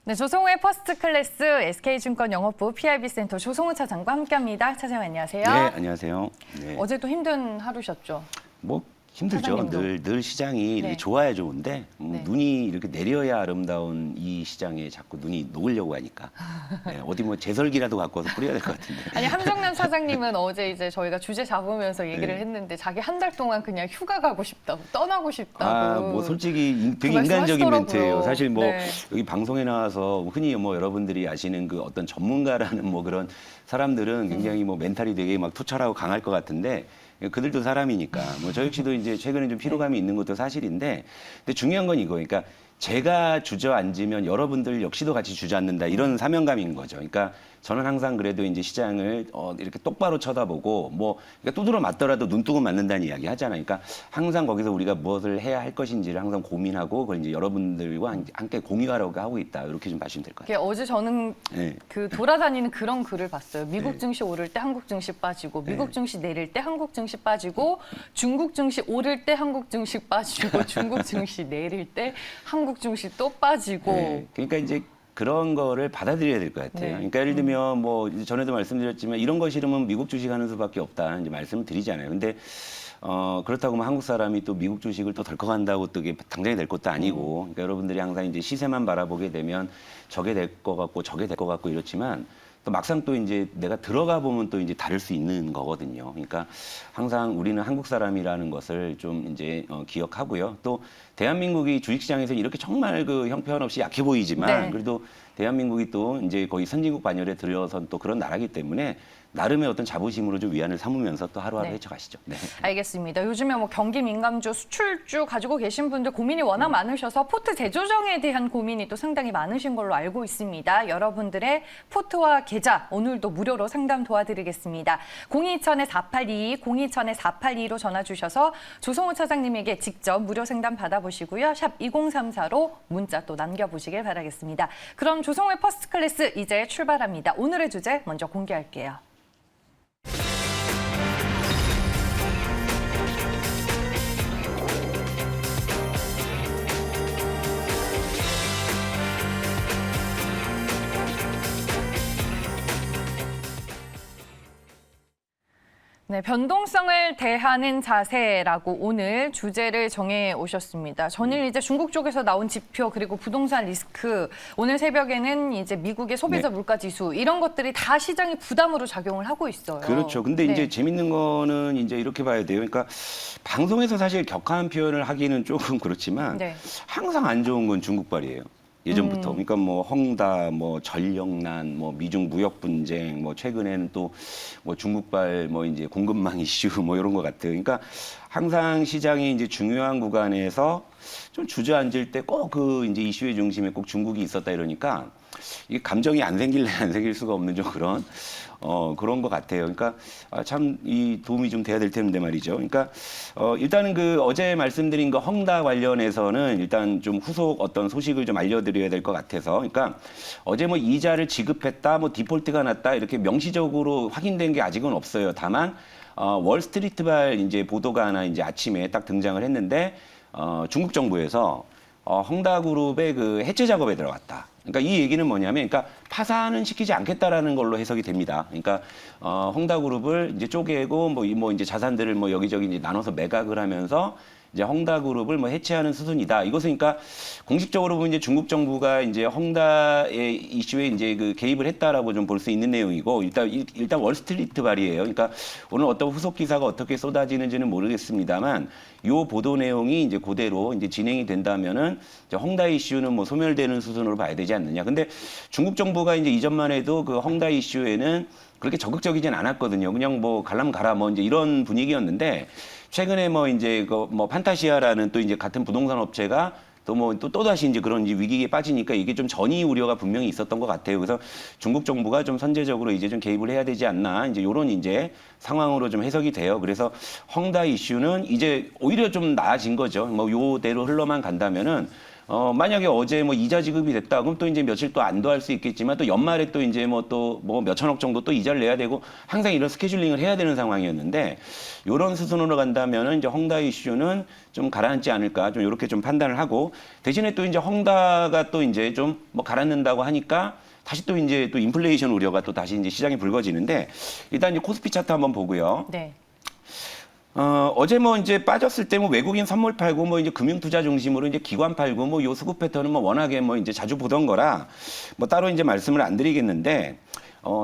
네, 조성우의 퍼스트 클래스 SK증권 영업부 PIB센터 조성우 차장과 함께합니다. 차장 안녕하세요. 네, 안녕하세요. 네. 어제도 힘든 하루셨죠? 뭐 힘들죠. 차장님도. 늘 시장이 이렇게 네. 좋아야 좋은데 네. 눈이 이렇게 내려야 아름다운 이 시장에 자꾸 눈이 녹으려고 하니까 네, 어디 뭐 제설기라도 갖고 와서 뿌려야 될 것 같은데. 아니 함정남 차장님은 어제 이제 저희가 주제 잡으면서 얘기를 네. 했는데 자기 한 달 동안 그냥 휴가 가고 싶다고 떠나고 싶다고. 아, 뭐 솔직히 되게 그 인간적인 말씀하시더라고요. 멘트예요. 사실 뭐 네. 여기 방송에 나와서 흔히 뭐 여러분들이 아시는 그 어떤 전문가라는 뭐 그런 사람들은 굉장히 뭐 멘탈이 되게 막 투철하고 강할 것 같은데 그들도 사람이니까 뭐 저 역시도 이제 최근에 좀 피로감이 있는 것도 사실인데 근데 중요한 건 이거 그러니까 제가 주저앉으면 여러분들 역시도 같이 주저앉는다 이런 사명감인 거죠. 그러니까 저는 항상 그래도 이제 시장을 이렇게 똑바로 쳐다보고 뭐 그러니까 두드러 맞더라도 눈 뜨고 맞는다는 이야기 하잖아요. 그러니까 항상 거기서 우리가 무엇을 해야 할 것인지를 항상 고민하고 그걸 이제 여러분들과 함께 공유하려고 하고 있다. 이렇게 좀 봐주시면 될 것 같아요. 어제 저는 네. 그 돌아다니는 그런 글을 봤어요. 미국 네. 증시 오를 때 한국 증시 빠지고, 미국 네. 증시 내릴 때 한국 증시 빠지고, 중국 증시 오를 때 한국 증시 빠지고, 중국 증시 내릴 때 한국 증시 또 빠지고. 네. 그러니까 이제 그런 거를 받아들여야 될 것 같아요. 네. 그러니까 예를 들면 뭐 전에도 말씀드렸지만 이런 거 싫으면 미국 주식하는 수밖에 없다 이제 말씀을 드리잖아요. 근데 그렇다고 뭐 한국 사람이 또 미국 주식을 또 덜컥한다고 또 이게 당장이 될 것도 아니고, 그러니까 여러분들이 항상 이제 시세만 바라보게 되면 저게 될 것 같고 저게 될 것 같고 이렇지만 또 막상 또 이제 내가 들어가 보면 또 이제 다를 수 있는 거거든요. 그러니까 항상 우리는 한국 사람이라는 것을 좀 이제 기억하고요. 또 대한민국이 주식시장에서 이렇게 정말 그 형편없이 약해 보이지만 네. 그래도 대한민국이 또 이제 거의 선진국 반열에 들어선 또 그런 나라기 때문에 나름의 어떤 자부심으로 좀 위안을 삼으면서 또 하루하루 네. 헤쳐가시죠. 네. 알겠습니다. 요즘에 뭐 경기 민감주, 수출주 가지고 계신 분들 고민이 워낙 많으셔서 포트 재조정에 대한 고민이 또 상당히 많으신 걸로 알고 있습니다. 여러분들의 포트와 계좌 오늘도 무료로 상담 도와드리겠습니다. 027-4822, 027-4822로 전화 주셔서 조성우 차장님에게 직접 무료 상담 받아보시고요. 샵 2034로 문자 또 남겨보시길 바라겠습니다. 그럼 조성우의 퍼스트 클래스 이제 출발합니다. 오늘의 주제 먼저 공개할게요. 네, 변동성을 대하는 자세라고 오늘 주제를 정해 오셨습니다. 전일 이제 중국 쪽에서 나온 지표 그리고 부동산 리스크, 오늘 새벽에는 이제 미국의 소비자 네. 물가 지수 이런 것들이 다 시장의 부담으로 작용을 하고 있어요. 그렇죠. 근데 네. 이제 재밌는 거는 이제 이렇게 봐야 돼요. 그러니까 방송에서 사실 격한 표현을 하기는 조금 그렇지만 네. 항상 안 좋은 건 중국발이에요. 예전부터. 그러니까 뭐 헝다, 뭐 전력난, 뭐 미중 무역 분쟁, 뭐 최근에는 또 뭐 중국발 뭐 이제 공급망 이슈 뭐 이런 것 같아요. 그러니까 항상 시장이 이제 중요한 구간에서 좀 주저앉을 때 꼭 그 이제 이슈의 중심에 꼭 중국이 있었다 이러니까 이 감정이 안 생길래 안 생길 수가 없는 좀 그런 것 같아요. 그러니까 참 이 도움이 좀 돼야 될 텐데 말이죠. 그러니까 일단은 그 어제 말씀드린 거 헝다 관련해서는 일단 좀 후속 어떤 소식을 좀 알려드려야 될 것 같아서, 그러니까 어제 뭐 이자를 지급했다, 뭐 디폴트가 났다 이렇게 명시적으로 확인된 게 아직은 없어요. 다만 월스트리트발 이제 보도가 하나 이제 아침에 딱 등장을 했는데 중국 정부에서 헝다그룹의 그 해체 작업에 들어갔다. 그러니까 이 얘기는 뭐냐면, 그러니까 파산은 시키지 않겠다라는 걸로 해석이 됩니다. 그러니까 헝다그룹을 이제 쪼개고 뭐 이제 자산들을 뭐 여기저기 이제 나눠서 매각을 하면서 이제 헝다그룹을 뭐 해체하는 수순이다. 이것은 그러니까 공식적으로 보면 이제 중국 정부가 이제 헝다의 이슈에 이제 그 개입을 했다라고 좀 볼 수 있는 내용이고, 일단 월스트리트 발이에요. 그러니까 오늘 어떤 후속 기사가 어떻게 쏟아지는지는 모르겠습니다만 요 보도 내용이 이제 그대로 이제 진행이 된다면은 이제 헝다 이슈는 뭐 소멸되는 수준으로 봐야 되지 않느냐. 근데 중국 정부가 이제 이전만 해도 그 헝다 이슈에는 그렇게 적극적이진 않았거든요. 그냥 뭐 갈라면 가라 뭐 이제 이런 분위기였는데, 최근에 뭐 이제 그 뭐 판타시아라는 또 이제 같은 부동산 업체가 또다시 이제 그런 이제 위기에 빠지니까 이게 좀 전이 우려가 분명히 있었던 것 같아요. 그래서 중국 정부가 좀 선제적으로 이제 좀 개입을 해야 되지 않나, 이제 요런 이제 상황으로 좀 해석이 돼요. 그래서 헝다 이슈는 이제 오히려 좀 나아진 거죠. 뭐 요대로 흘러만 간다면은 만약에 어제 뭐 이자 지급이 됐다, 그럼 또 이제 며칠 또 안도할 수 있겠지만 또 연말에 또 이제 뭐 또 뭐 몇천억 정도 또 이자를 내야 되고 항상 이런 스케줄링을 해야 되는 상황이었는데 이런 수순으로 간다면은 이제 헝다 이슈는 좀 가라앉지 않을까 좀 이렇게 좀 판단을 하고 대신에 또 이제 헝다가 또 이제 좀 뭐 가라앉는다고 하니까 다시 또 이제 또 인플레이션 우려가 또 다시 이제 시장이 불거지는데 일단 이제 코스피 차트 한번 보고요. 네. 어제 뭐 이제 빠졌을 때 뭐 외국인 선물 팔고 뭐 이제 금융 투자 중심으로 이제 기관 팔고 뭐 요 수급 패턴은 뭐 워낙에 뭐 이제 자주 보던 거라 뭐 따로 이제 말씀을 안 드리겠는데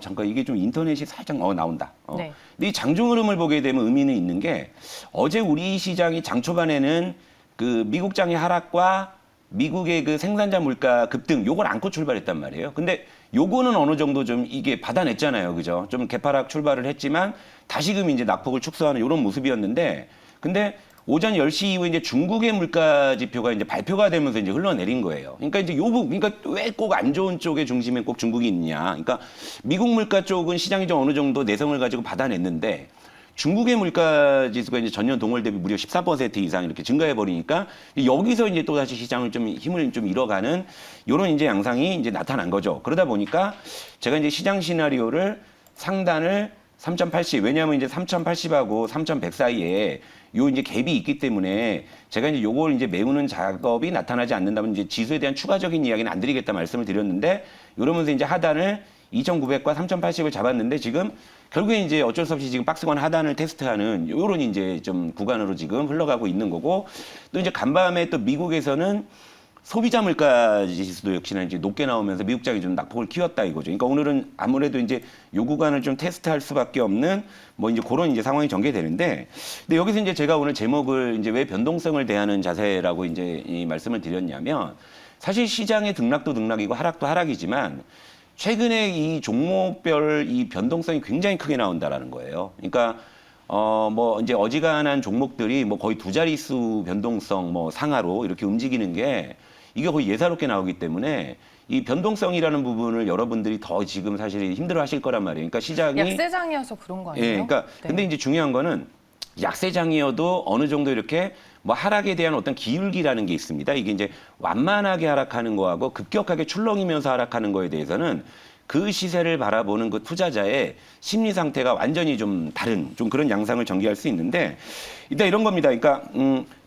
잠깐 이게 좀 인터넷이 살짝 나온다. 네. 근데 이 장중 흐름을 보게 되면 의미는 있는 게 어제 우리 시장이 장 초반에는 그 미국장의 하락과 미국의 그 생산자 물가 급등 요걸 안고 출발했단 말이에요. 근데 요거는 어느 정도 좀 이게 받아냈잖아요. 그죠? 좀 개파락 출발을 했지만 다시금 이제 낙폭을 축소하는 이런 모습이었는데 근데 오전 10시 이후에 이제 중국의 물가 지표가 이제 발표가 되면서 이제 흘러내린 거예요. 그러니까 이제 요 부분, 그러니까 왜 꼭 안 좋은 쪽의 중심에 꼭 중국이 있냐. 그러니까 미국 물가 쪽은 시장이 좀 어느 정도 내성을 가지고 받아냈는데 중국의 물가 지수가 이제 전년 동월 대비 무려 14% 이상 이렇게 증가해 버리니까 여기서 이제 또 다시 시장을 좀 힘을 좀 잃어가는 이런 이제 양상이 이제 나타난 거죠. 그러다 보니까 제가 이제 시장 시나리오를 상단을 3,080 왜냐하면 이제 3,080하고 3,100 사이에 요 이제 갭이 있기 때문에 제가 이제 요걸 이제 메우는 작업이 나타나지 않는다면 이제 지수에 대한 추가적인 이야기는 안 드리겠다 말씀을 드렸는데 이러면서 이제 하단을 2,900과 3,080을 잡았는데 지금 결국에 이제 어쩔 수 없이 지금 박스권 하단을 테스트하는 요런 이제 좀 구간으로 지금 흘러가고 있는 거고 또 이제 간밤에 또 미국에서는 소비자 물가 지수도 역시나 이제 높게 나오면서 미국장이 좀 낙폭을 키웠다 이거죠. 그러니까 오늘은 아무래도 이제 요 구간을 좀 테스트할 수밖에 없는 뭐 이제 그런 이제 상황이 전개되는데 근데 여기서 이제 제가 오늘 제목을 이제 왜 변동성을 대하는 자세라고 이제 이 말씀을 드렸냐면 사실 시장의 등락도 등락이고 하락도 하락이지만 최근에 이 종목별 이 변동성이 굉장히 크게 나온다라는 거예요. 그러니까 뭐 이제 어지간한 종목들이 뭐 거의 두 자릿수 변동성 뭐 상하로 이렇게 움직이는 게 이게 거의 예사롭게 나오기 때문에 이 변동성이라는 부분을 여러분들이 더 지금 사실 힘들어하실 거란 말이에요. 그러니까 시장이 약세장이어서 그런 거 아니에요? 예, 그러니까 네. 근데 이제 중요한 거는 약세장이어도 어느 정도 이렇게 뭐 하락에 대한 어떤 기울기라는 게 있습니다. 이게 이제 완만하게 하락하는 거하고 급격하게 출렁이면서 하락하는 거에 대해서는 그 시세를 바라보는 그 투자자의 심리 상태가 완전히 좀 다른 좀 그런 양상을 전개할 수 있는데 일단 이런 겁니다. 그러니까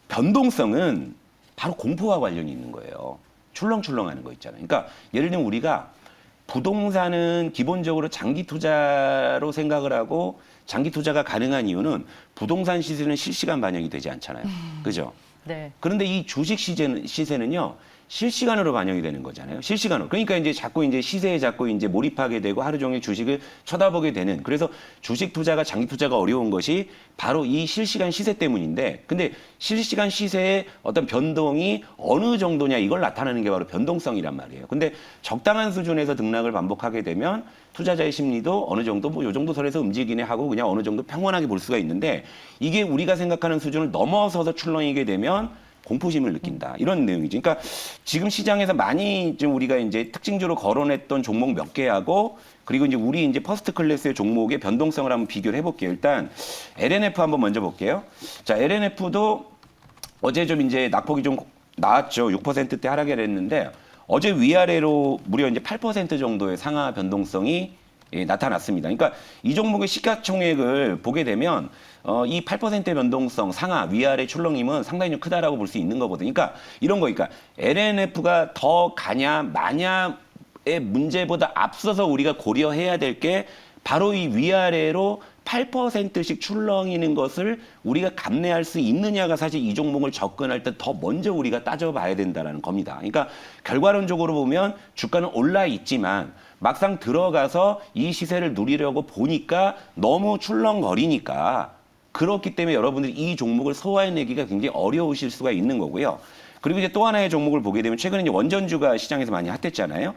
변동성은 바로 공포와 관련이 있는 거예요. 출렁출렁하는 거 있잖아요. 그러니까 예를 들면 우리가 부동산은 기본적으로 장기 투자로 생각을 하고 장기 투자가 가능한 이유는 부동산 시세는 실시간 반영이 되지 않잖아요. 그죠? 네. 그런데 이 주식 시세는요. 실시간으로 반영이 되는 거잖아요. 실시간으로. 그러니까 이제 자꾸 이제 시세에 자꾸 이제 몰입하게 되고 하루 종일 주식을 쳐다보게 되는. 그래서 주식 투자가 장기 투자가 어려운 것이 바로 이 실시간 시세 때문인데 근데 실시간 시세의 어떤 변동이 어느 정도냐 이걸 나타내는 게 바로 변동성이란 말이에요. 근데 적당한 수준에서 등락을 반복하게 되면 투자자의 심리도 어느 정도 뭐 요 정도 선에서 움직이네 하고 그냥 어느 정도 평온하게 볼 수가 있는데 이게 우리가 생각하는 수준을 넘어서서 출렁이게 되면 공포심을 느낀다. 이런 내용이죠. 그러니까 지금 시장에서 많이 좀 우리가 이제 특징적으로 거론했던 종목 몇 개하고 그리고 이제 우리 이제 퍼스트 클래스의 종목의 변동성을 한번 비교를 해볼게요. 일단 LNF 한번 먼저 볼게요. 자, LNF도 어제 좀 이제 낙폭이 좀 나왔죠. 6%대 하락을 했는데 어제 위아래로 무려 이제 8% 정도의 상하 변동성이 나타났습니다. 그러니까 이 종목의 시가총액을 보게 되면 이 8%의 변동성 상하 위아래 출렁임은 상당히 좀 크다라고 볼 수 있는 거거든요. 그러니까 이런 거니까 LNF가 더 가냐 마냐의 문제보다 앞서서 우리가 고려해야 될 게 바로 이 위아래로 8%씩 출렁이는 것을 우리가 감내할 수 있느냐가 사실 이 종목을 접근할 때 더 먼저 우리가 따져봐야 된다는 겁니다. 그러니까 결과론적으로 보면 주가는 올라 있지만 막상 들어가서 이 시세를 누리려고 보니까 너무 출렁거리니까 그렇기 때문에 여러분들이 이 종목을 소화해내기가 굉장히 어려우실 수가 있는 거고요. 그리고 이제 또 하나의 종목을 보게 되면 최근에 이제 원전주가 시장에서 많이 핫했잖아요.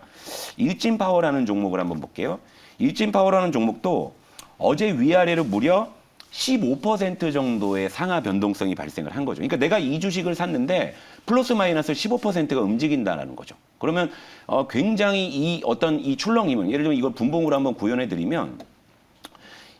일진파워라는 종목을 한번 볼게요. 일진파워라는 종목도 어제 위아래로 무려 15% 정도의 상하 변동성이 발생을 한 거죠. 그러니까 내가 이 주식을 샀는데 플러스 마이너스 15%가 움직인다라는 거죠. 그러면 굉장히 이 어떤 이 출렁임은 예를 들면 이걸 분봉으로 한번 구현해 드리면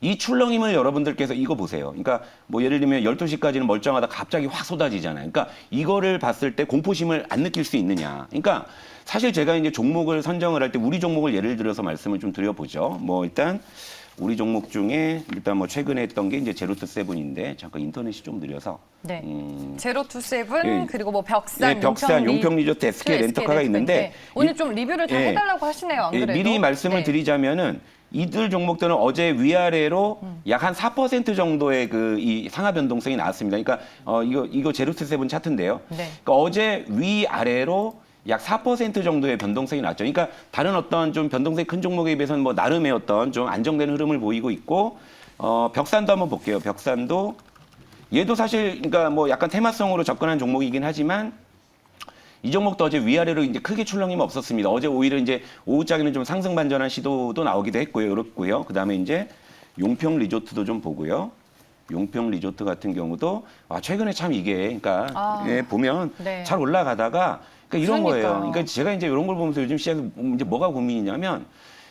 이 출렁임을 여러분들께서 이거 보세요. 그러니까 뭐 예를 들면 12시까지는 멀쩡하다 갑자기 확 쏟아지잖아요. 그러니까 이거를 봤을 때 공포심을 안 느낄 수 있느냐. 그러니까 사실 제가 이제 종목을 선정을 할 때 우리 종목을 예를 들어서 말씀을 좀 드려보죠. 뭐 일단 우리 종목 중에 일단 뭐 최근에 했던 게 이제 제로투 세븐인데 잠깐 인터넷이 좀 느려서 네. 제로투 세븐 예. 그리고 뭐 벽산, 네, 벽산, 용평 리조트, SK 렌터카가 있는데 오늘 좀 리뷰를 다 해달라고 하시네요. 안 그래도. 미리 말씀을 드리자면은 이들 종목들은 어제 위아래로 약 한 4% 정도의 그 이 상하 변동성이 나왔습니다. 그러니까 이거 제로투 세븐 차트인데요. 네. 그러니까 어제 위아래로 약 4% 정도의 변동성이 났죠. 그러니까 다른 어떤 좀 변동성이 큰 종목에 비해서는 뭐 나름의 어떤 좀 안정된 흐름을 보이고 있고 벽산도 한번 볼게요. 벽산도 얘도 사실 그러니까 뭐 약간 테마성으로 접근한 종목이긴 하지만 이 종목도 어제 위아래로 이제 크게 출렁임은 없었습니다. 어제 오히려 이제 오후장에는 좀 상승 반전한 시도도 나오기도 했고요. 그렇고요. 그다음에 이제 용평 리조트도 좀 보고요. 용평 리조트 같은 경우도 최근에 참 이게 그러니까 보면 네. 잘 올라가다가 그러니까 이런 그러니까요. 거예요. 그러니까 제가 이제 이런 걸 보면서 요즘 시장에서 이제 뭐가 고민이냐면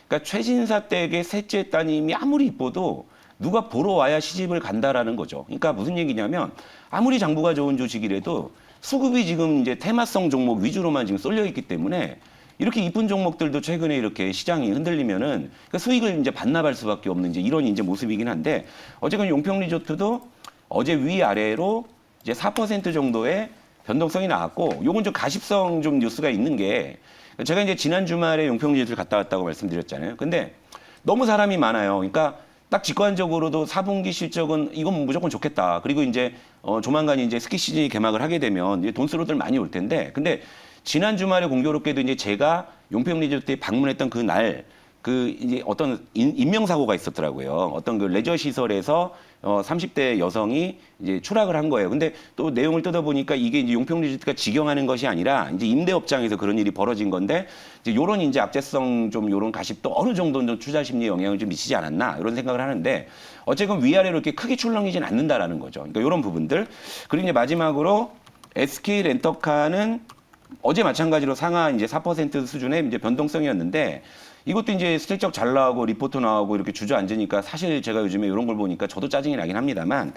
그러니까 최신사 댁의 셋째 따님이 아무리 이뻐도 누가 보러 와야 시집을 간다라는 거죠. 그러니까 무슨 얘기냐면 아무리 장부가 좋은 주식이라도 수급이 지금 이제 테마성 종목 위주로만 지금 쏠려 있기 때문에 이렇게 이쁜 종목들도 최근에 이렇게 시장이 흔들리면은 그러니까 수익을 이제 반납할 수밖에 없는 이제 이런 이제 모습이긴 한데 어쨌든 용평 리조트도 어제 위아래로 이제 4% 정도의 변동성이 나왔고 요건 좀 가십성 좀 뉴스가 있는 게 제가 이제 지난 주말에 용평 리조트를 갔다 왔다고 말씀드렸잖아요. 근데 너무 사람이 많아요. 그러니까 딱 직관적으로도 4분기 실적은 이건 무조건 좋겠다. 그리고 이제 조만간 이제 스키 시즌이 개막을 하게 되면 이제 돈 쓰러들 많이 올 텐데, 근데 지난 주말에 공교롭게도 이제 제가 용평 리조트에 방문했던 그 날 그 이제 어떤 인명사고가 있었더라고요. 어떤 그 레저 시설에서 30대 여성이 이제 추락을 한 거예요. 근데 또 내용을 뜯어보니까 이게 이제 용평 리조트가 직영하는 것이 아니라 이제 임대업장에서 그런 일이 벌어진 건데 이제 요런 이제 악재성 좀 요런 가십도 어느 정도는 투자 심리에 영향을 좀 미치지 않았나 이런 생각을 하는데 어쨌든 위아래로 이렇게 크게 출렁이진 않는다라는 거죠. 그러니까 요런 부분들. 그리고 이제 마지막으로 SK 렌터카는 어제 마찬가지로 상하 이제 4% 수준의 이제 변동성이었는데 이것도 이제 슬쩍 잘 나오고 리포트 나오고 이렇게 주저앉으니까 사실 제가 요즘에 이런 걸 보니까 저도 짜증이 나긴 합니다만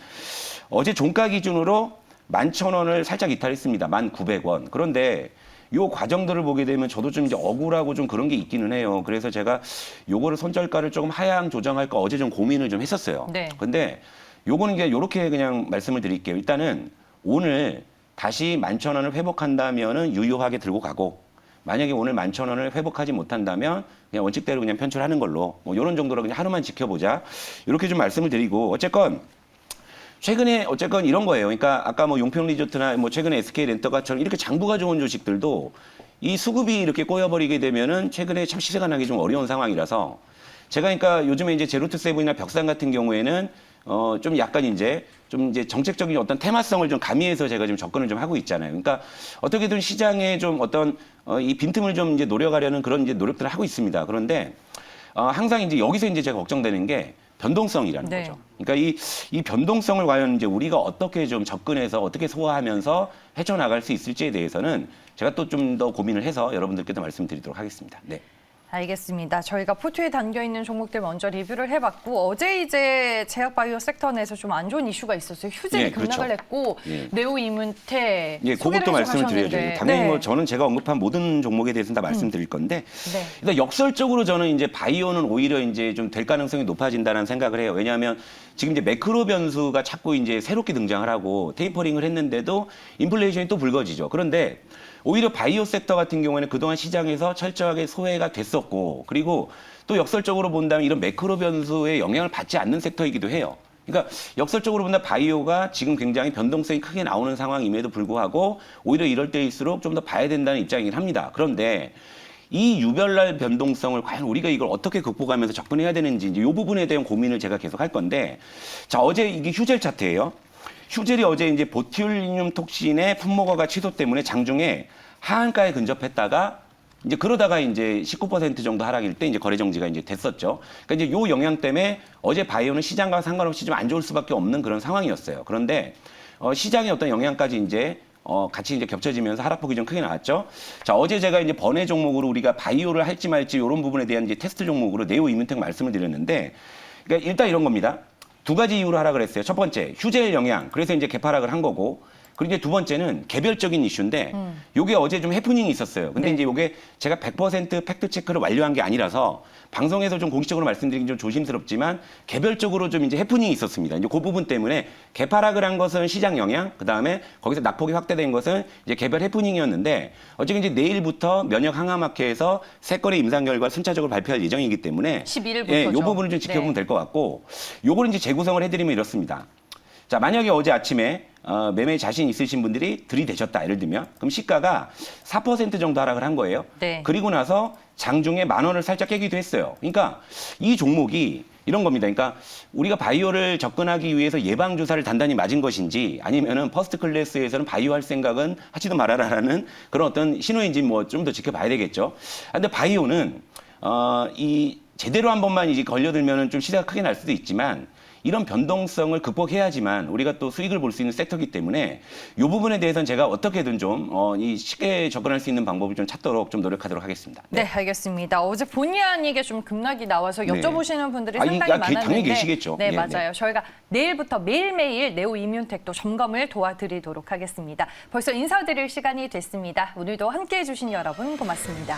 어제 종가 기준으로 11,000원을 살짝 이탈했습니다. 1,900원. 그런데 요 과정들을 보게 되면 저도 좀 이제 억울하고 좀 그런 게 있기는 해요. 그래서 제가 요거를 손절가를 조금 하향 조정할까 어제 좀 고민을 좀 했었어요. 네. 근데 요거는 그냥 요렇게 그냥 말씀을 드릴게요. 일단은 오늘 다시 11,000원을 회복한다면은 유효하게 들고 가고 만약에 오늘 11,000원을 회복하지 못한다면 그냥 원칙대로 그냥 편출하는 걸로 뭐 이런 정도로 그냥 하루만 지켜보자 이렇게 좀 말씀을 드리고 어쨌건 최근에 어쨌건 이런 거예요. 그러니까 아까 뭐 용평 리조트나 뭐 최근에 SK 렌터카처럼 이렇게 장부가 좋은 주식들도 이 수급이 이렇게 꼬여버리게 되면은 최근에 참 시세가 나기 좀 어려운 상황이라서 제가 그러니까 요즘에 이제 제로투 세븐이나 벽산 같은 경우에는 좀 약간 이제 좀 이제 정책적인 어떤 테마성을 좀 가미해서 제가 지금 접근을 좀 하고 있잖아요. 그러니까 어떻게든 시장에 좀 어떤 이 빈틈을 좀 이제 노려가려는 그런 이제 노력들을 하고 있습니다. 그런데 항상 이제 여기서 이제 제가 걱정되는 게 변동성이라는 네. 거죠. 그러니까 이 변동성을 과연 이제 우리가 어떻게 좀 접근해서 어떻게 소화하면서 헤쳐나갈 수 있을지에 대해서는 제가 또 좀 더 고민을 해서 여러분들께도 말씀드리도록 하겠습니다. 네. 알겠습니다. 저희가 포트에 담겨있는 종목들 먼저 리뷰를 해봤고 어제 이제 제약바이오 섹터 내에서 좀 안 좋은 이슈가 있었어요. 휴젤이 그렇죠. 급락을 했고 예. 네오 이문테 그것도 말씀을 드려야죠. 당연히 뭐 저는 제가 언급한 모든 종목에 대해서는 다 말씀드릴 건데 일단 역설적으로 저는 이제 바이오는 오히려 이제 좀 될 가능성이 높아진다는 생각을 해요. 왜냐하면 지금 이제 매크로 변수가 자꾸 이제 새롭게 등장을 하고 테이퍼링을 했는데도 인플레이션이 또 불거지죠. 그런데 오히려 바이오 섹터 같은 경우에는 그동안 시장에서 철저하게 소외가 됐었고 그리고 또 역설적으로 본다면 이런 매크로 변수에 영향을 받지 않는 섹터이기도 해요. 그러니까 역설적으로 본다면 바이오가 지금 굉장히 변동성이 크게 나오는 상황임에도 불구하고 오히려 이럴 때일수록 좀 더 봐야 된다는 입장이긴 합니다. 그런데 이 유별날 변동성을 과연 우리가 이걸 어떻게 극복하면서 접근해야 되는지 이제 이 부분에 대한 고민을 제가 계속 할 건데 자 어제 이게 휴젤 차트예요. 휴젤이 어제 이제 보튠륨 톡신의 품목허가 취소 때문에 장중에 하한가에 근접했다가 이제 그러다가 이제 19% 정도 하락일 때 이제 거래 정지가 이제 됐었죠. 그러니까 이제 요 영향 때문에 어제 바이오는 시장과 상관없이 좀 안 좋을 수밖에 없는 그런 상황이었어요. 그런데 시장의 어떤 영향까지 이제 같이 이제 겹쳐지면서 하락폭이 좀 크게 나왔죠. 자, 어제 제가 이제 번외 종목으로 우리가 바이오를 할지 말지 이런 부분에 대한 이제 테스트 종목으로 네오 이문텍 말씀을 드렸는데 그러니까 일단 이런 겁니다. 두 가지 이유로 하락을 했어요. 첫 번째, 휴재일 영향. 그래서 이제 개파락을 한 거고. 그리고 이제 두 번째는 개별적인 이슈인데 요게 어제 좀 해프닝이 있었어요. 근데 네. 이제 요게 제가 100% 팩트 체크를 완료한 게 아니라서 방송에서 좀 공식적으로 말씀드리긴 좀 조심스럽지만 개별적으로 좀 이제 해프닝이 있었습니다. 이제 그 부분 때문에 개파락을 한 것은 시장 영향, 그다음에 거기서 낙폭이 확대된 것은 이제 개별 해프닝이었는데 어쨌든 이제 내일부터 면역 항암학회에서 세 건의 임상 결과 순차적으로 발표할 예정이기 때문에 11일부터죠. 예, 요 부분을 좀 지켜보면 네. 될 것 같고 요거를 이제 재구성을 해드리면 이렇습니다. 자, 만약에 어제 아침에 매매 자신 있으신 분들이 들이대셨다, 예를 들면. 그럼 시가가 4% 정도 하락을 한 거예요. 네. 그리고 나서 장중에 10,000원을 살짝 깨기도 했어요. 그러니까 이 종목이 이런 겁니다. 그러니까 우리가 바이오를 접근하기 위해서 예방주사를 단단히 맞은 것인지 아니면은 퍼스트 클래스에서는 바이오 할 생각은 하지도 말아라라는 그런 어떤 신호인지 뭐 좀 더 지켜봐야 되겠죠. 근데 바이오는 이 제대로 한 번만 이제 걸려들면은 좀 시세가 크게 날 수도 있지만 이런 변동성을 극복해야지만 우리가 또 수익을 볼 수 있는 섹터이기 때문에 이 부분에 대해서는 제가 어떻게든 좀 이 쉽게 접근할 수 있는 방법을 좀 찾도록 좀 노력하도록 하겠습니다. 네, 알겠습니다. 어제 본의 아니게 좀 급락이 나와서 네. 여쭤보시는 분들이 아, 상당히 당연히 많았는데 계시겠죠. 네, 예, 맞아요. 저희가 내일부터 매일매일 네오 이뮨텍도 점검을 도와드리도록 하겠습니다. 벌써 인사드릴 시간이 됐습니다. 오늘도 함께해 주신 여러분 고맙습니다.